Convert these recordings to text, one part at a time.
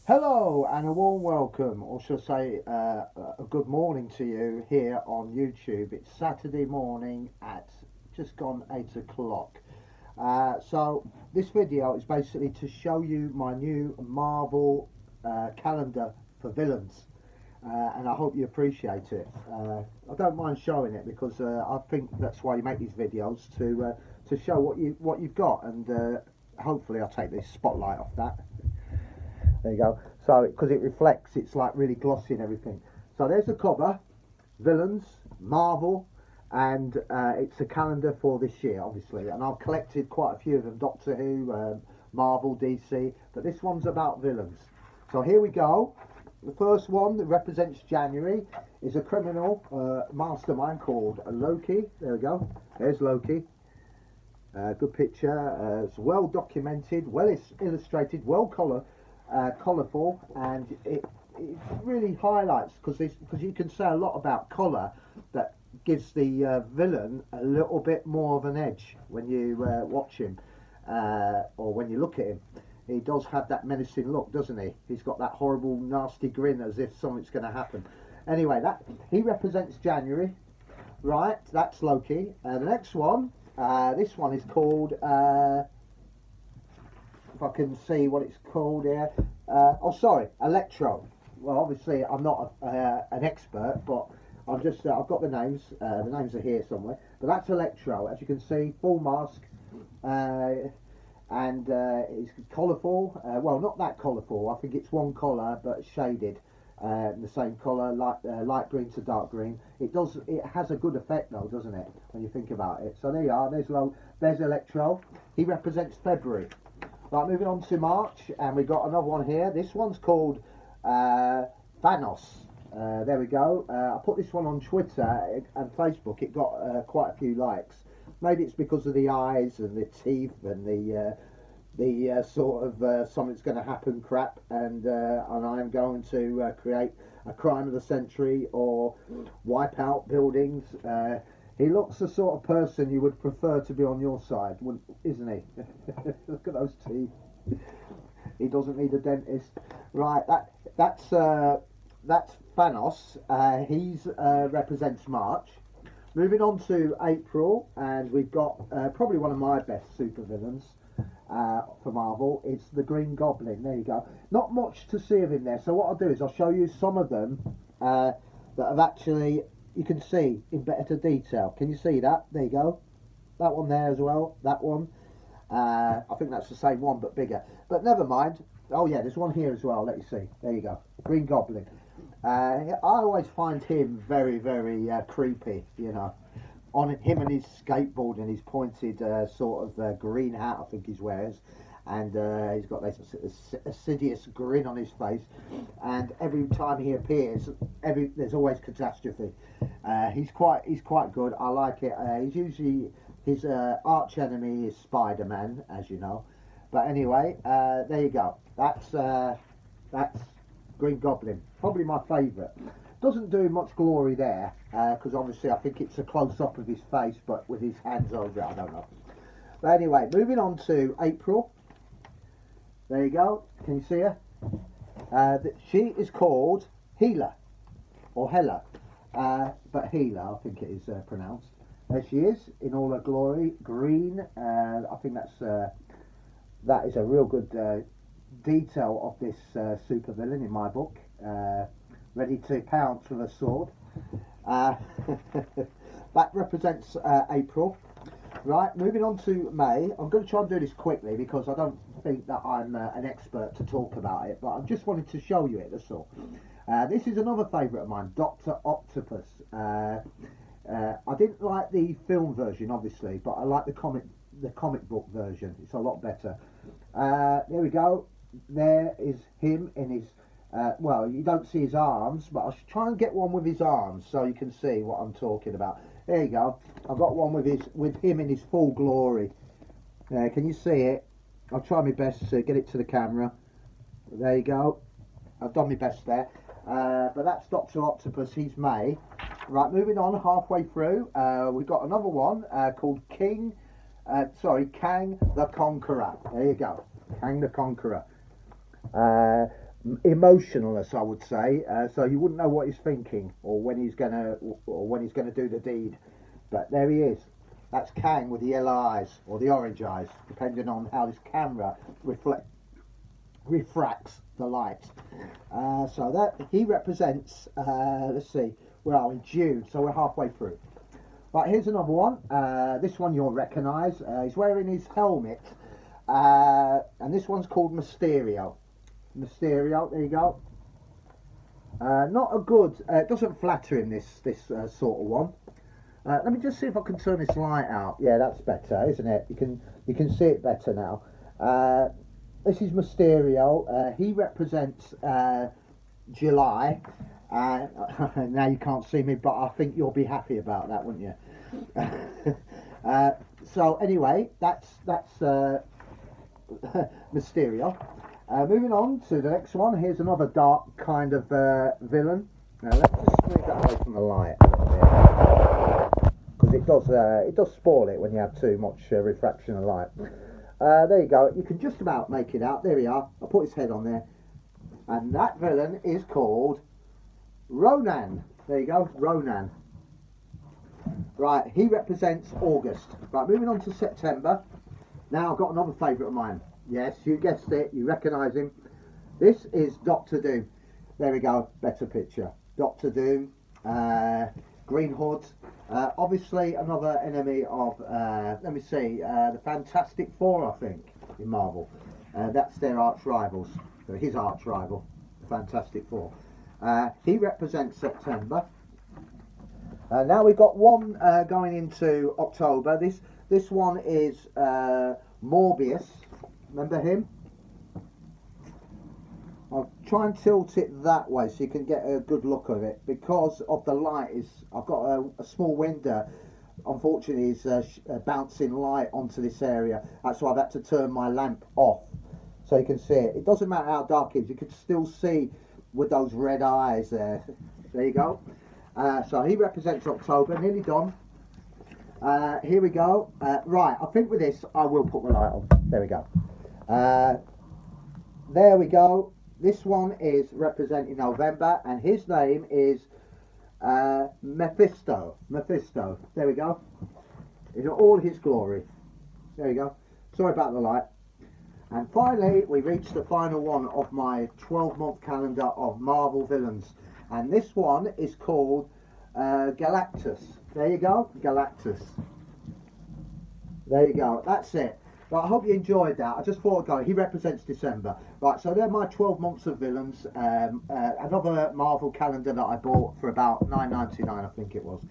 Hello and a warm welcome, or should I say a good morning to you here on YouTube. It's Saturday morning at just gone 8 o'clock. So this video is basically to show you my new Marvel calendar for villains. And I hope you appreciate it. I don't mind showing it because I think that's why you make these videos to show what you've got, and hopefully I'll take this spotlight off that. There you go. So, because it reflects, it's like really glossy and everything. So there's the cover, villains, Marvel, and it's a calendar for this year, obviously. And I've collected quite a few of them, Doctor Who, Marvel, DC, but this one's about villains. So here we go. The first one that represents January is a criminal mastermind called Loki. There we go. There's Loki. Good picture. It's well documented, well illustrated, well colourful, and it really highlights because you can say a lot about colour that gives the villain a little bit more of an edge when you watch him or when you look at him. He does have that menacing look, doesn't he? He's got that horrible nasty grin as if something's going to happen. Anyway, that he represents January, right? That's Loki. The next one, this one is called if I can see what it's called here. Oh, sorry, Electro. Well, obviously I'm not an expert, but I've got the names. The names are here somewhere. But that's Electro, as you can see, full mask, and it's colourful. Well, not that colourful. I think it's one colour, but shaded. The same colour, light green to dark green. It has a good effect though, doesn't it? When you think about it. So there you are. There's Electro. He represents February. Right, moving on to March, and we've got another one here. This one's called Thanos. There we go. I put this one on Twitter and Facebook. It got quite a few likes. Maybe it's because of the eyes and the teeth and the sort of something's going to happen crap, and I'm going to create a crime of the century or wipe out buildings. He looks the sort of person you would prefer to be on your side, isn't he? Look at those teeth. He doesn't need a dentist. Right, that's Thanos. He represents March. Moving on to April, and we've got probably one of my best supervillains for Marvel. It's the Green Goblin. There you go. Not much to see of him there. So what I'll do is I'll show you some of them that have actually, you can see in better detail. Can you see that? There you go. That one there as well. That one. I think that's the same one but bigger. But never mind. Oh yeah, there's one here as well. Let you see. There you go. Green Goblin. I always find him very, very creepy. You know, on him and his skateboard and his pointed sort of green hat. I think he wears. And he's got this assiduous grin on his face, and every time he appears, there's always catastrophe. He's quite good. I like it. He's usually his arch enemy is Spider-Man, as you know. But anyway, there you go. That's Green Goblin. Probably my favourite. Doesn't do much glory there because obviously I think it's a close up of his face, but with his hands over it, I don't know. But anyway, moving on to April. There you go. Can you see her? She is called Hela, or Hela, but Hela, I think it is pronounced. There she is in all her glory, green. I think that is a real good detail of this supervillain in my book. Ready to pounce with a sword. That represents April. Right, moving on to May. I'm going to try and do this quickly because I don't think that I'm an expert to talk about it, but I just wanted to show you it, that's all. This is another favourite of mine, Dr. Octopus. I didn't like the film version, obviously, but I like the comic book version. It's a lot better. There we go. There is him in his... well, you don't see his arms, but I'll try and get one with his arms so you can see what I'm talking about. There you go. I've got one with him in his full glory. Can you see it? I'll try my best to get it to the camera. There you go. I've done my best there. But that's Dr. Octopus. He's May. Right, moving on halfway through. We've got another one called Kang the Conqueror. There you go. Kang the Conqueror. emotionless, I would say. So you wouldn't know what he's thinking or when he's gonna do the deed. But there he is. That's Kang with the yellow eyes or the orange eyes, depending on how this camera refracts the light. So that he represents. Let's see, where are we? June. So we're halfway through. Right, here's another one. This one you'll recognise. He's wearing his helmet, and this one's called Mysterio. Mysterio, there you go. Not a good. It doesn't flatter him, this sort of one. Let me just see if I can turn this light out. Yeah, that's better, isn't it? You can see it better now. This is Mysterio. He represents July. Now you can't see me, but I think you'll be happy about that, wouldn't you? So anyway, that's Mysterio. Moving on to the next one. Here's another dark kind of villain. Now let's just move that away from the light a little bit, because it does spoil it when you have too much refraction of light. There you go. You can just about make it out. There we are. I put his head on there, and that villain is called Ronan. There you go, Ronan. Right, he represents August. Right, moving on to September. Now I've got another favourite of mine. Yes, you guessed it, you recognise him. This is Doctor Doom. There we go, better picture. Doctor Doom, Green Hood. Obviously another enemy of, let me see, the Fantastic Four, I think, in Marvel. That's their arch rivals, his arch rival, the Fantastic Four. He represents September. Now we've got one going into October. This one is Morbius. Remember him? I'll try and tilt it that way so you can get a good look of it. Because of the light, I've got a small window. Unfortunately, it's bouncing light onto this area. That's why I've had to turn my lamp off so you can see it. It doesn't matter how dark it is, you can still see with those red eyes there. There you go. So he represents October, nearly done. Here we go. Right, I think with this I will put the light on. There we go. There we go. This one is representing November, and his name is Mephisto. Mephisto. There we go. In all his glory. There you go. Sorry about the light. And finally, we reached the final one of my 12-month calendar of Marvel villains. And this one is called Galactus. There you go, Galactus. There you go, that's it. Right, I hope you enjoyed that. I just thought I'd go. He represents December. Right, so they're my 12 months of villains. Another Marvel calendar that I bought for about $9.99, I think it was.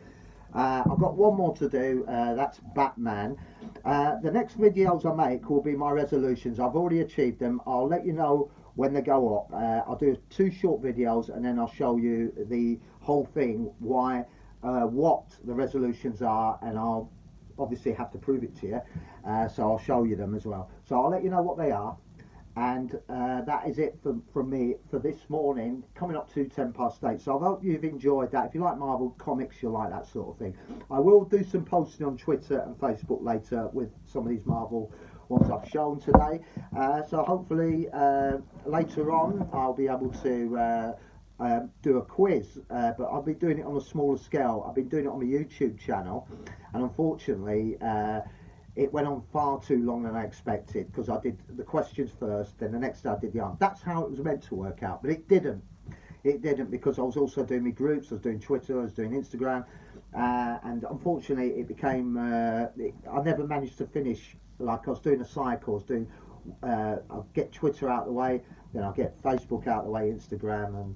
I've got one more to do, that's Batman. The next videos I make will be my resolutions. I've already achieved them. I'll let you know when they go up. I'll do 2 short videos and then I'll show you the whole thing, what the resolutions are, and I'll obviously have to prove it to you. So I'll show you them as well. So I'll let you know what they are. And that is it from me for this morning, coming up to 8:10. So I hope you've enjoyed that. If you like Marvel comics, you'll like that sort of thing. I will do some posting on Twitter and Facebook later with some of these Marvel ones I've shown today. So hopefully later on I'll be able to do a quiz, but I'll be doing it on a smaller scale. I've been doing it on my YouTube channel, and unfortunately it went on far too long than I expected, because I did the questions first, then the next day I did the answer. That's how it was meant to work out, but it didn't. It didn't, because I was also doing my groups, I was doing Twitter, I was doing Instagram, and unfortunately it became, I never managed to finish. Like I was doing a cycle, I was doing, I'll get Twitter out of the way, then I'll get Facebook out of the way, Instagram,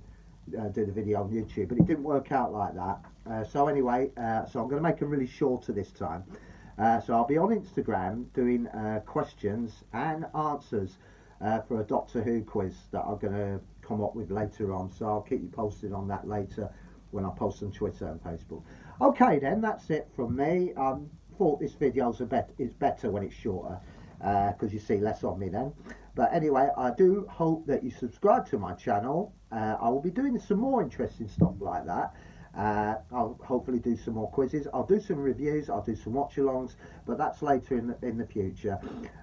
and do the video on YouTube, but it didn't work out like that. So anyway, so I'm going to make them really shorter this time. So I'll be on Instagram doing questions and answers for a Doctor Who quiz that I'm going to come up with later on. So I'll keep you posted on that later when I post on Twitter and Facebook. Okay then, that's it from me. Thought this video is better when it's shorter, because you see less of me then. But anyway, I do hope that you subscribe to my channel. I will be doing some more interesting stuff like that. I'll hopefully do some more quizzes. I'll do some reviews, I'll do some watch-alongs, but that's later in the future.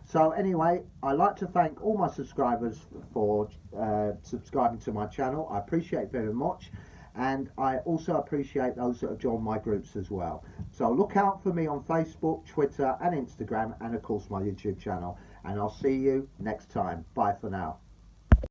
So anyway, I'd like to thank all my subscribers for subscribing to my channel. I appreciate it very much. And I also appreciate those that have joined my groups as well. So look out for me on Facebook, Twitter and Instagram, and of course my YouTube channel. And I'll see you next time. Bye for now.